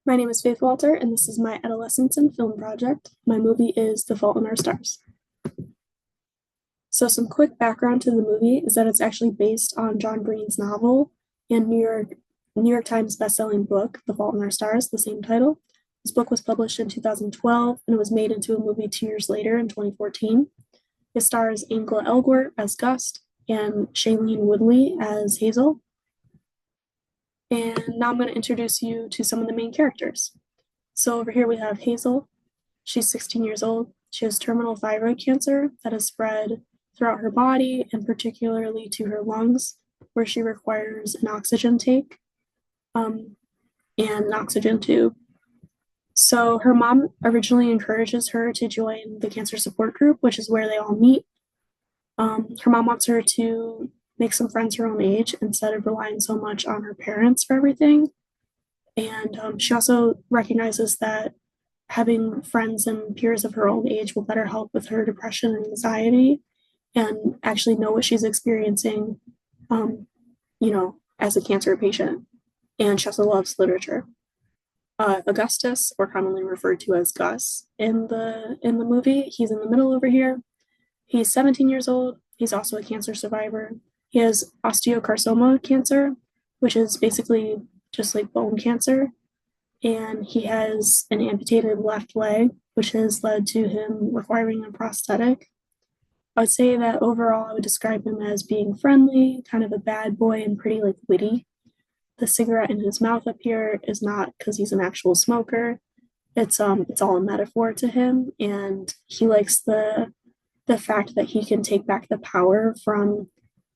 My name is Faith Walter, and this is my adolescence and film project. My movie is The Fault in Our Stars. So, some quick background to the movie is that it's actually based on John Green's novel and New York Times bestselling book, The Fault in Our Stars, the same title. This book was published in 2012 and it was made into a movie 2 years later in 2014. It stars Angela Elgort as Gust and Shailene Woodley as Hazel. And now I'm going to introduce you to some of the main characters. So over here we have Hazel. She's 16 years old. She has terminal thyroid cancer that has spread throughout her body and particularly to her lungs, where she requires an oxygen tank and an oxygen tube. So her mom originally encourages her to join the cancer support group, which is where they all meet. Her mom wants her to make some friends her own age instead of relying so much on her parents for everything. And she also recognizes that having friends and peers of her own age will better help with her depression and anxiety and actually know what she's experiencing, as a cancer patient. And she also loves literature. Augustus, or commonly referred to as Gus in the movie, he's in the middle over here. He's 17 years old. He's also a cancer survivor. He has osteocarcinoma cancer, which is basically just like bone cancer. And he has an amputated left leg, which has led to him requiring a prosthetic. I would say that overall, I would describe him as being friendly, kind of a bad boy, and pretty like witty. The cigarette in his mouth up here is not because he's an actual smoker. It's all a metaphor to him, and he likes the fact that he can take back the power from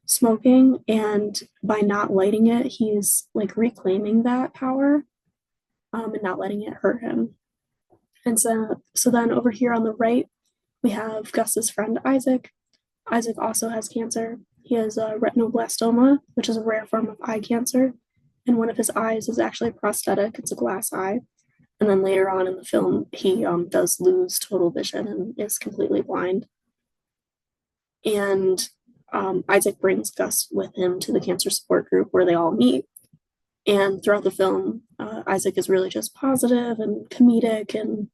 smoking, and by not lighting it, he's like reclaiming that power and not letting it hurt him. And so then over here on the right, we have Gus's friend Isaac. Isaac also has cancer. He has a retinoblastoma, which is a rare form of eye cancer. And one of his eyes is actually prosthetic. It's a glass eye. And then later on in the film, he does lose total vision and is completely blind. And Isaac brings Gus with him to the cancer support group where they all meet. And throughout the film, Isaac is really just positive and comedic and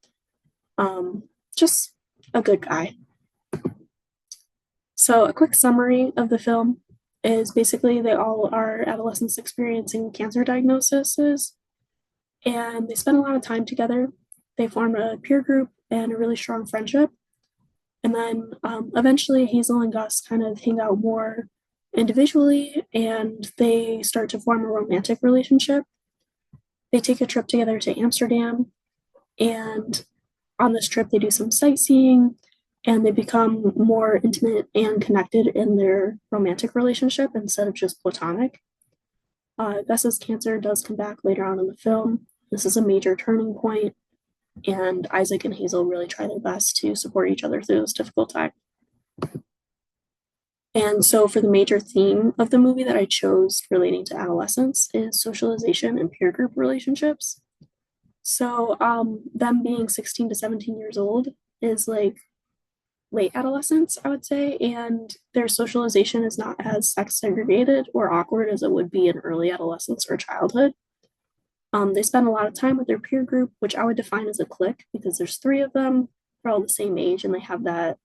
just a good guy. So, a quick summary of the film is basically they all are adolescents experiencing cancer diagnoses, and they spend a lot of time together. They form a peer group and a really strong friendship. And then eventually, Hazel and Gus kind of hang out more individually and they start to form a romantic relationship. They take a trip together to Amsterdam, and on this trip, they do some sightseeing and they become more intimate and connected in their romantic relationship instead of just platonic. Gus's cancer does come back later on in the film. This is a major turning point, and Isaac and Hazel really try their best to support each other through this difficult time. And so, for the major theme of the movie that I chose relating to adolescence is socialization and peer group relationships. So, them being 16 to 17 years old is like late adolescence, I would say, and their socialization is not as sex segregated or awkward as it would be in early adolescence or childhood. They spend a lot of time with their peer group, which I would define as a clique because there's three of them. They're all the same age and they have that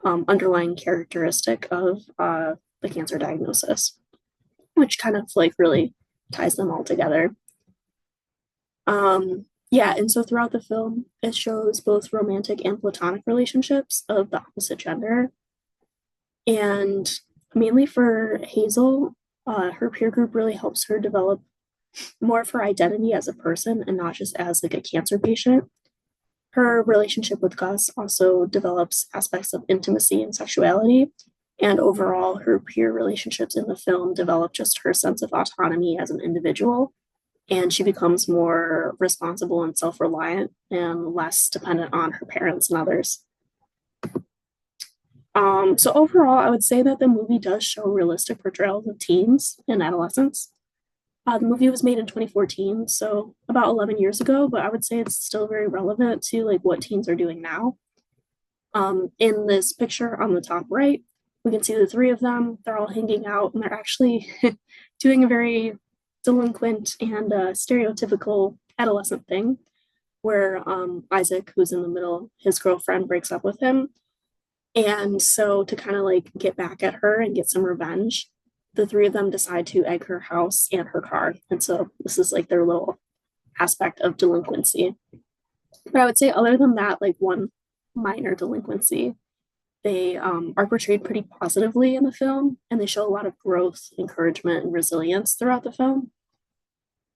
underlying characteristic of the cancer diagnosis, which kind of like really ties them all together. Yeah, and so throughout the film, it shows both romantic and platonic relationships of the opposite gender. And mainly for Hazel, her peer group really helps her develop more of her identity as a person and not just as like a cancer patient. Her relationship with Gus also develops aspects of intimacy and sexuality. And overall, her peer relationships in the film develop just her sense of autonomy as an individual. And she becomes more responsible and self reliant and less dependent on her parents and others. So, overall, I would say that the movie does show realistic portrayals of teens and adolescents. The movie was made in 2014, so about 11 years ago, but I would say it's still very relevant to like what teens are doing now. In this picture on the top right, we can see the three of them. They're all hanging out and they're actually doing a very delinquent and stereotypical adolescent thing where Isaac, who's in the middle, his girlfriend breaks up with him. And so to kind of like get back at her and get some revenge, the three of them decide to egg her house and her car. And so this is like their little aspect of delinquency. But I would say, other than that, like one minor delinquency, they are portrayed pretty positively in the film, and they show a lot of growth, encouragement, and resilience throughout the film.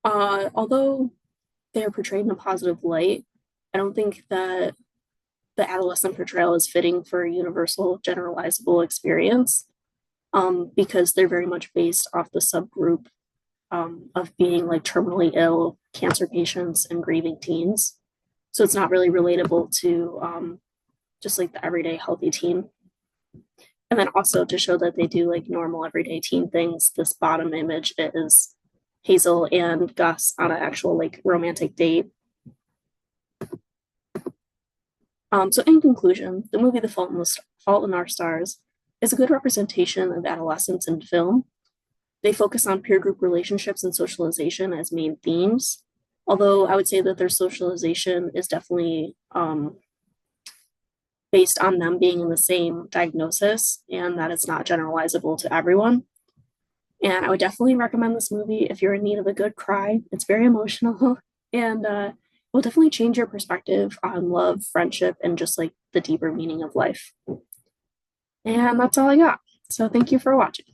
Although they are portrayed in a positive light, I don't think that the adolescent portrayal is fitting for a universal, generalizable experience, because they're very much based off the subgroup of being like terminally ill cancer patients and grieving teens. So it's not really relatable to just like the everyday healthy teen. And then also to show that they do like normal everyday teen things, this bottom image is Hazel and Gus on an actual like romantic date. So in conclusion, the movie Fault in Our Stars is a good representation of adolescence in film. They focus on peer group relationships and socialization as main themes, although I would say that their socialization is definitely based on them being in the same diagnosis and that it's not generalizable to everyone. And I would definitely recommend this movie if you're in need of a good cry. It's very emotional and will definitely change your perspective on love, friendship, and just like the deeper meaning of life. And that's all I got. So thank you for watching.